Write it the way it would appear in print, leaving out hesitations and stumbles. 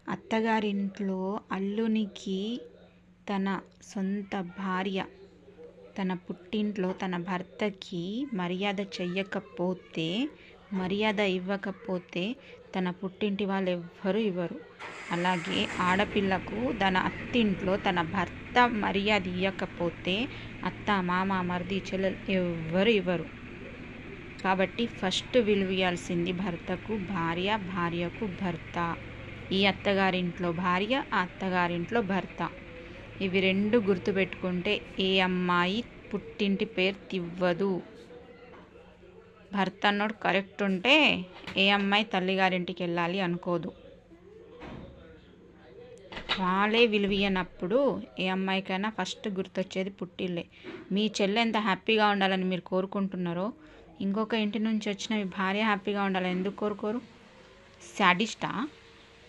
అత్తగారింట్లో అల్లునికి తన సొంత భార్య తన పుట్టింట్లో తన భర్తకి మర్యాద చెయ్యకపోతే, మర్యాద ఇవ్వకపోతే తన పుట్టింటి వాళ్ళు ఎవ్వరు ఇవ్వరు. అలాగే ఆడపిల్లకు తన అత్తింట్లో తన భర్త మర్యాద ఇవ్వకపోతే అత్త, మామ, మరిది, చెల్లెలు ఎవ్వరు ఇవ్వరు. కాబట్టి ఫస్ట్ విలువ ఇవ్వాల్సింది భర్తకు భార్య, భార్యకు భర్త. ఈ అత్తగారింట్లో భార్య, ఆ అత్తగారింట్లో భర్త. ఇవి రెండు గుర్తుపెట్టుకుంటే ఏ అమ్మాయి పుట్టింటి పేరు తివ్వదు. భర్త అన్నోడు కరెక్ట్ ఉంటే ఏ అమ్మాయి తల్లిగారింటికి వెళ్ళాలి అనుకోదు. వాళ్ళే విలువనప్పుడు ఏ అమ్మాయికైనా ఫస్ట్ గుర్తొచ్చేది పుట్టిల్లే. మీ చెల్లె ఎంత హ్యాపీగా ఉండాలని మీరు కోరుకుంటున్నారో, ఇంకొక ఇంటి నుంచి వచ్చిన మీ భార్య హ్యాపీగా ఉండాలని ఎందుకు కోరుకోరు? శాడిస్టా?